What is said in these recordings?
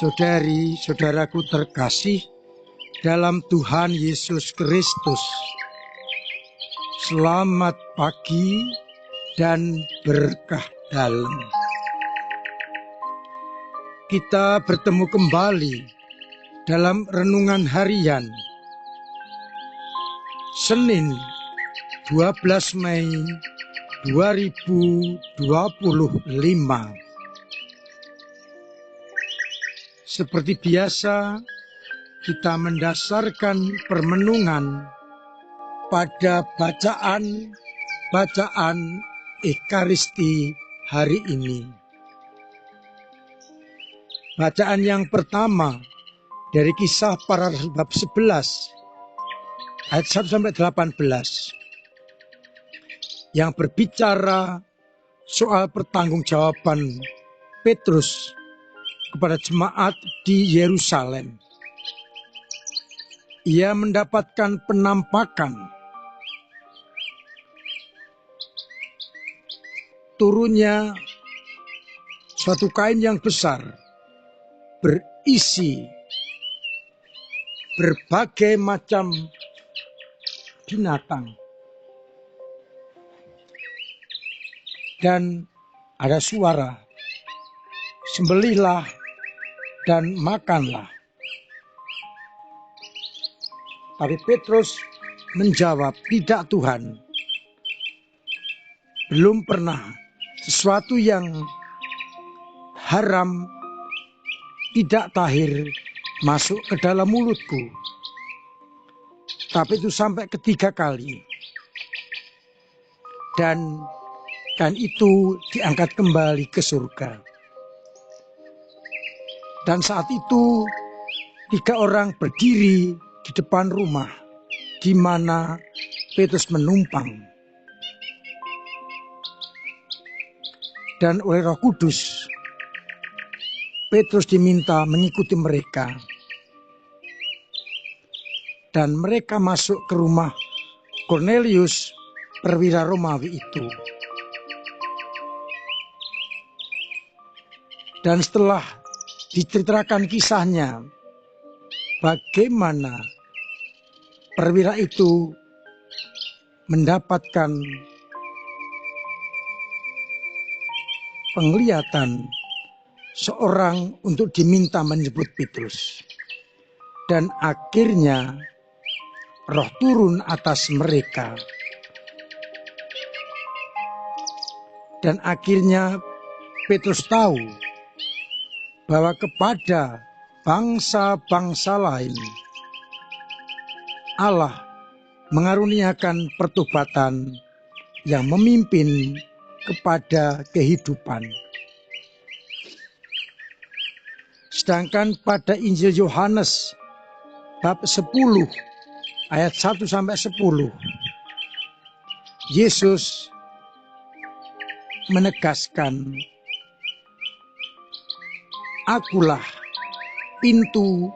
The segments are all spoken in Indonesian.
Saudari-saudaraku terkasih dalam Tuhan Yesus Kristus, selamat pagi dan berkah dalam. Kita bertemu kembali dalam renungan harian Senin 12 Mei 2025. Seperti biasa, kita mendasarkan permenungan pada bacaan Ekaristi hari ini. Bacaan yang pertama dari Kisah Para Rasul bab 11 ayat 1-18 yang berbicara soal pertanggungjawaban Petrus kepada jemaat di Yerusalem. Ia mendapatkan penampakan turunnya suatu kain yang besar berisi berbagai macam binatang, dan ada suara, "Sembelihlah dan makanlah." Tapi Petrus menjawab, "Tidak Tuhan, belum pernah sesuatu yang haram, tidak tahir masuk ke dalam mulutku." Tapi itu sampai ketiga kali. Dan itu diangkat kembali ke surga. Dan saat itu 3 orang berdiri di depan rumah di mana Petrus menumpang. Dan oleh Roh Kudus, Petrus diminta mengikuti mereka. Dan mereka masuk ke rumah Kornelius, perwira Romawi itu. Dan setelah diceritakan kisahnya, bagaimana perwira itu mendapatkan penglihatan seorang untuk diminta menyebut Petrus. Dan akhirnya Roh turun atas mereka. Dan akhirnya Petrus tahu bahwa kepada bangsa-bangsa lain Allah mengaruniakan pertobatan yang memimpin kepada kehidupan. Sedangkan pada Injil Yohanes bab 10 ayat 1-10, Yesus menegaskan, "Akulah pintu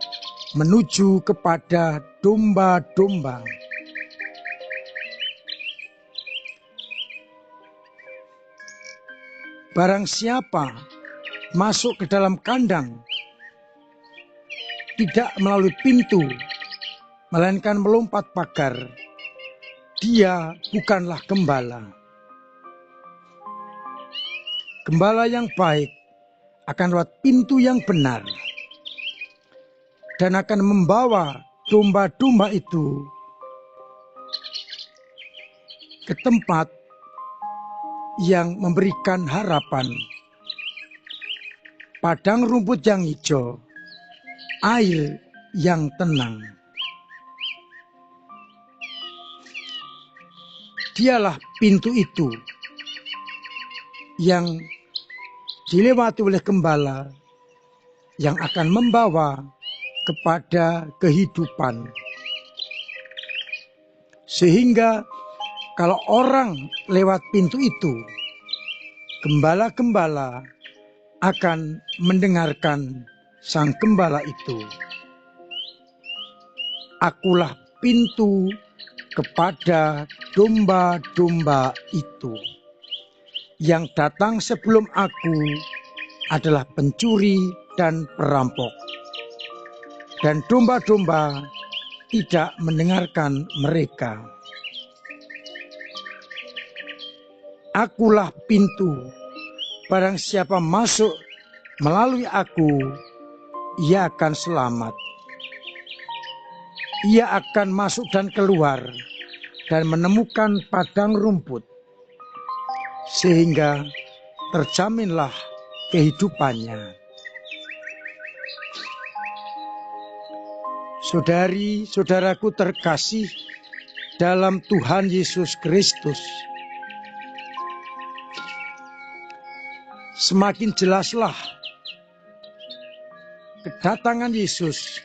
menuju kepada domba-domba." Barang siapa masuk ke dalam kandang tidak melalui pintu, melainkan melompat pagar, dia bukanlah gembala. Gembala yang baik akan lewat pintu yang benar dan akan membawa domba-domba itu ke tempat yang memberikan harapan, padang rumput yang hijau, air yang tenang. Dialah pintu itu yang dilewati oleh gembala yang akan membawa kepada kehidupan. Sehingga kalau orang lewat pintu itu, gembala-gembala akan mendengarkan sang gembala itu. "Akulah pintu kepada domba-domba itu. Yang datang sebelum aku adalah pencuri dan perampok. Dan domba-domba tidak mendengarkan mereka. Akulah pintu, barang siapa masuk melalui aku, ia akan selamat. Ia akan masuk dan keluar dan menemukan padang rumput, sehingga terjaminlah kehidupannya. Saudari-saudaraku terkasih dalam Tuhan Yesus Kristus, semakin jelaslah kedatangan Yesus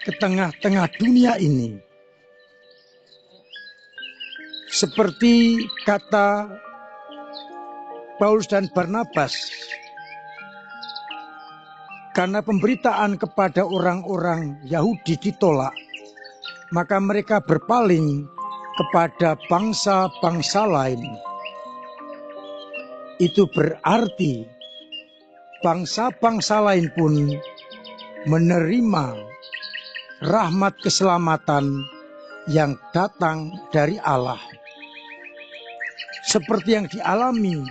ke tengah-tengah dunia ini. Seperti kata Paulus dan Barnabas, karena pemberitaan kepada orang-orang Yahudi ditolak, maka mereka berpaling kepada bangsa-bangsa lain. Itu berarti bangsa-bangsa lain pun menerima rahmat keselamatan yang datang dari Allah. Seperti yang dialami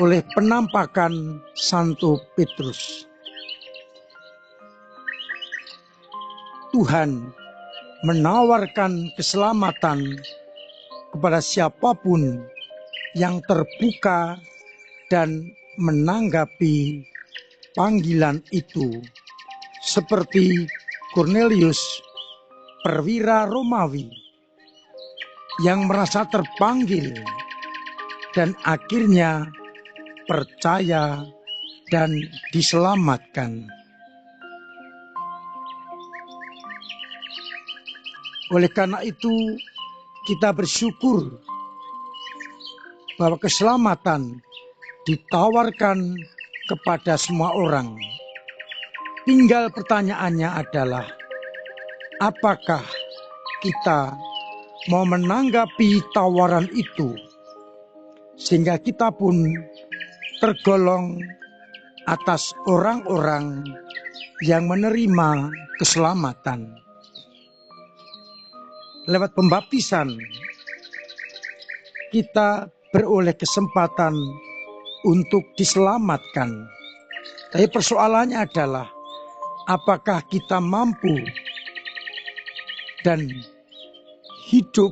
oleh penampakan Santo Petrus. Tuhan menawarkan keselamatan kepada siapapun yang terbuka dan menanggapi panggilan itu, seperti Cornelius, perwira Romawi yang merasa terpanggil dan akhirnya percaya dan diselamatkan. Oleh karena itu, kita bersyukur bahwa keselamatan ditawarkan kepada semua orang. Tinggal pertanyaannya adalah, apakah kita mau menanggapi tawaran itu, sehingga kita pun tergolong atas orang-orang yang menerima keselamatan. Lewat pembaptisan, kita beroleh kesempatan untuk diselamatkan. Tapi persoalannya adalah, apakah kita mampu dan hidup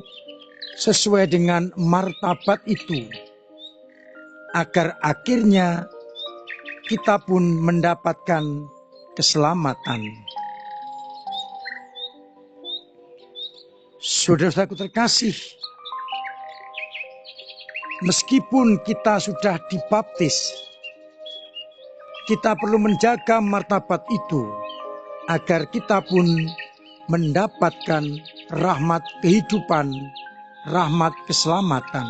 sesuai dengan martabat itu, agar akhirnya kita pun mendapatkan keselamatan. Saudara-saudaraku terkasih, meskipun kita sudah dibaptis, kita perlu menjaga martabat itu agar kita pun mendapatkan rahmat kehidupan, rahmat keselamatan.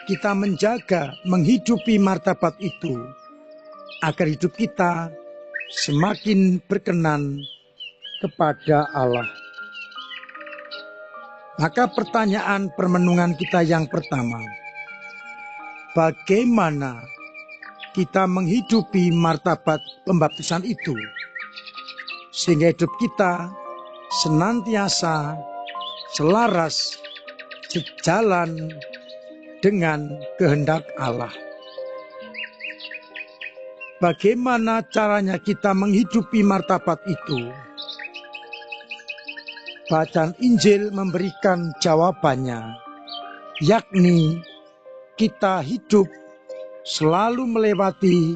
Kita menjaga, menghidupi martabat itu agar hidup kita semakin berkenan kepada Allah. Maka pertanyaan permenungan kita yang pertama, bagaimana kita menghidupi martabat pembaptisan itu, sehingga hidup kita senantiasa selaras, sejalan dengan kehendak Allah. Bagaimana caranya kita menghidupi martabat itu? Bacaan Injil memberikan jawabannya, yakni kita hidup selalu melewati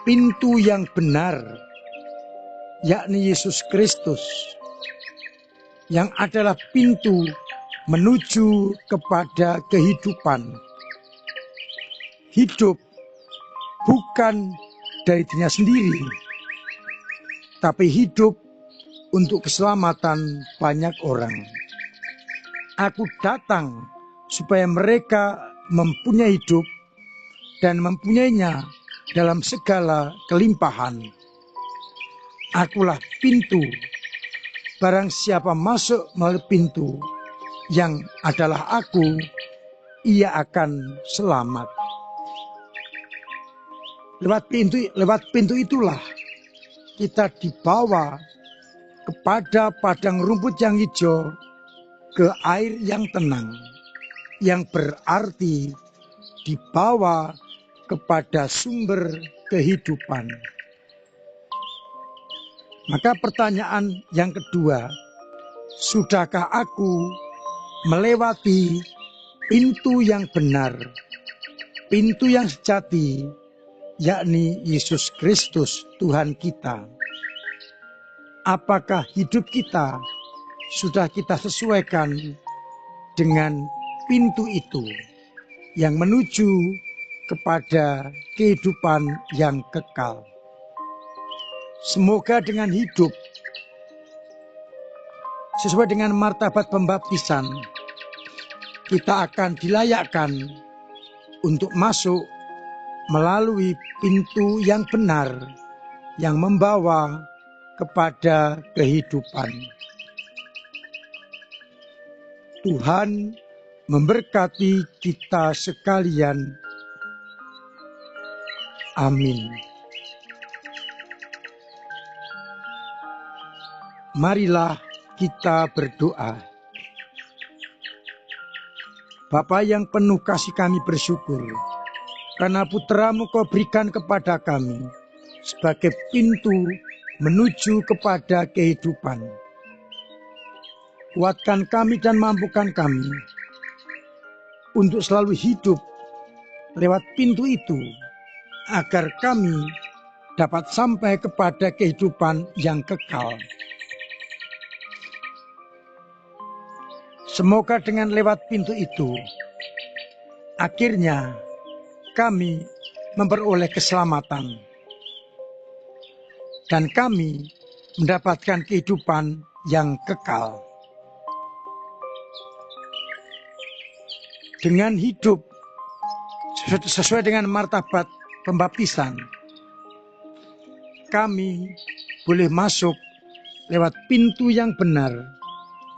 pintu yang benar, yakni Yesus Kristus, yang adalah pintu menuju kepada kehidupan. Hidup bukan dari dirinya sendiri, tapi hidup untuk keselamatan banyak orang. Aku datang supaya mereka mempunyai hidup dan mempunyainya dalam segala kelimpahan. Akulah pintu, barang siapa masuk melalui pintu yang adalah aku, ia akan selamat. Lewat pintu itulah kita dibawa kepada padang rumput yang hijau, ke air yang tenang, yang berarti dibawa kepada sumber kehidupan. Maka pertanyaan yang kedua, sudahkah aku melewati pintu yang benar, pintu yang sejati, yakni Yesus Kristus Tuhan kita? Apakah hidup kita sudah kita sesuaikan dengan pintu itu yang menuju kepada kehidupan yang kekal? Semoga dengan hidup sesuai dengan martabat pembaptisan, kita akan dilayakkan untuk masuk melalui pintu yang benar yang membawa kepada kehidupan. Tuhan memberkati kita sekalian. Amin. Marilah kita berdoa. Bapa yang penuh kasih, kami bersyukur karena putra-Mu Kau berikan kepada kami sebagai pintu menuju kepada kehidupan. Kuatkan kami dan mampukan kami untuk selalu hidup lewat pintu itu, agar kami dapat sampai kepada kehidupan yang kekal. Semoga dengan lewat pintu itu, akhirnya kami memperoleh keselamatan dan kami mendapatkan kehidupan yang kekal. Dengan hidup sesuai dengan martabat pembaptisan, kami boleh masuk lewat pintu yang benar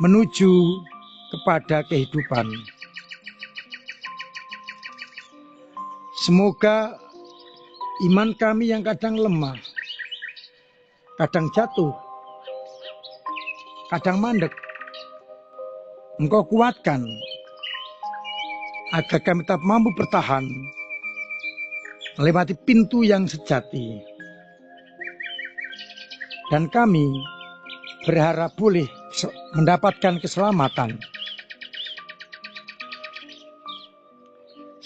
menuju kepada kehidupan. Semoga iman kami yang kadang lemah, kadang jatuh, kadang mandek, Engkau kuatkan agar kami tetap mampu bertahan melewati pintu yang sejati. Dan kami berharap boleh mendapatkan keselamatan.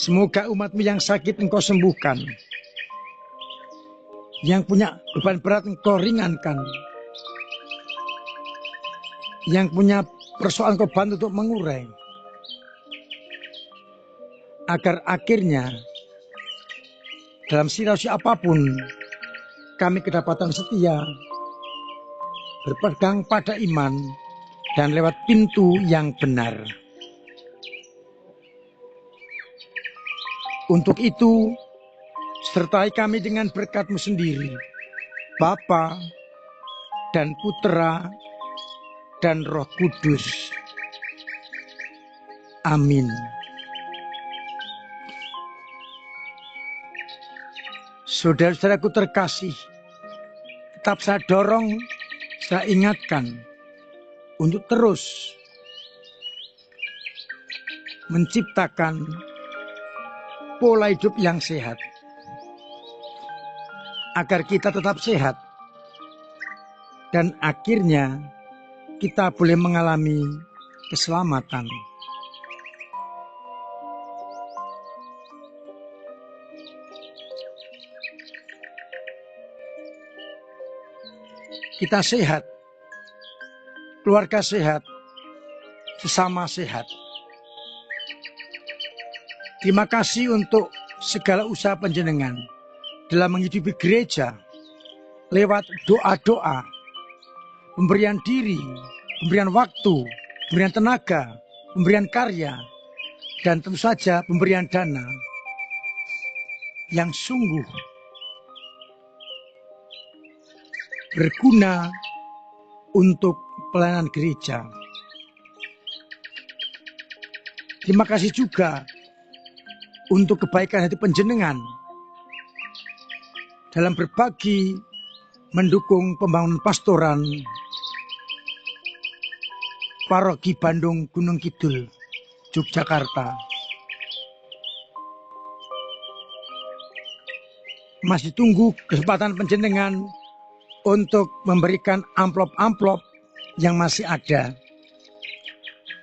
Semoga umat-Mu yang sakit Engkau sembuhkan, yang punya beban berat Engkau ringankan, yang punya persoalan Engkau bantu untuk mengurai, agar akhirnya dalam situasi apapun kami kedapatan setia, berpegang pada iman dan lewat pintu yang benar. Untuk itu, sertai kami dengan berkat-Mu sendiri, Bapa dan Putera dan Roh Kudus. Amin. Saudara-saudaraku terkasih, tetap saya dorong, saya ingatkan untuk terus menciptakan pola hidup yang sehat, agar kita tetap sehat dan akhirnya kita boleh mengalami keselamatan. Kita sehat, keluarga sehat, sesama sehat. Terima kasih untuk segala usaha panjenengan dalam menghidupi gereja lewat doa-doa, pemberian diri, pemberian waktu, pemberian tenaga, pemberian karya, dan tentu saja pemberian dana yang sungguh berguna untuk pelayanan gereja. Terima kasih juga untuk kebaikan hati panjenengan dalam berbagi mendukung pembangunan pastoran Paroki Bandung Gunung Kidul, Yogyakarta. Masih tunggu kesempatan panjenengan untuk memberikan amplop-amplop yang masih ada.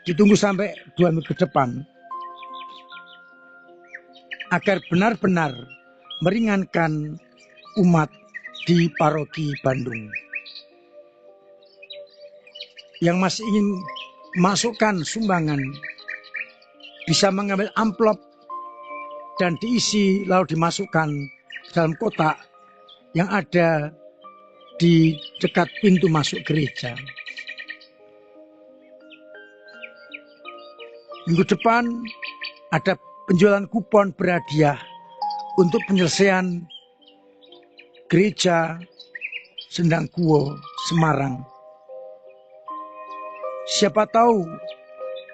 Ditunggu sampai 2 minggu ke depan agar benar-benar meringankan umat di Paroki Bandung. Yang masih ingin masukkan sumbangan bisa mengambil amplop dan diisi lalu dimasukkan dalam kotak yang ada di dekat pintu masuk gereja. Minggu depan ada penjualan kupon berhadiah untuk penyelesaian gereja Sendangguo, Semarang. Siapa tahu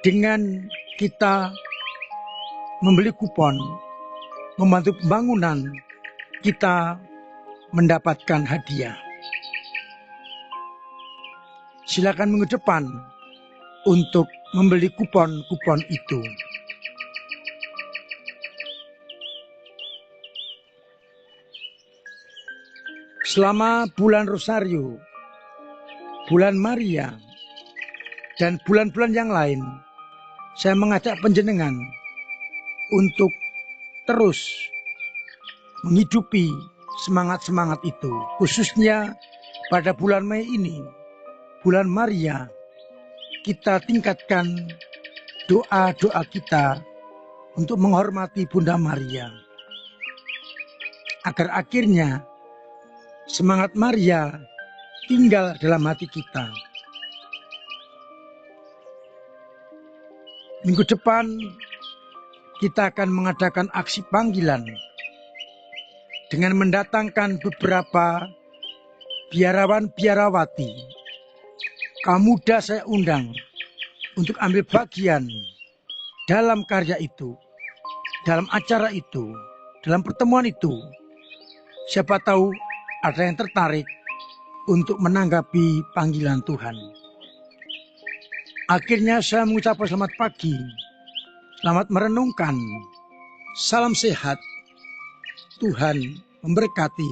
dengan kita membeli kupon, membantu pembangunan, kita mendapatkan hadiah. Silakan minggu depan untuk membeli kupon-kupon itu. Selama bulan Rosario, bulan Maria, dan bulan-bulan yang lain, saya mengajak panjenengan untuk terus menghidupi semangat-semangat itu. Khususnya pada bulan Mei ini, bulan Maria, kita tingkatkan doa-doa kita untuk menghormati Bunda Maria. Agar akhirnya semangat Maria tinggal dalam hati kita. Minggu depan kita akan mengadakan aksi panggilan dengan mendatangkan beberapa biarawan-biarawati. Kaum muda saya undang untuk ambil bagian dalam karya itu, dalam acara itu, dalam pertemuan itu. Siapa tahu ada yang tertarik untuk menanggapi panggilan Tuhan. Akhirnya saya mengucapkan selamat pagi, selamat merenungkan, salam sehat, Tuhan memberkati.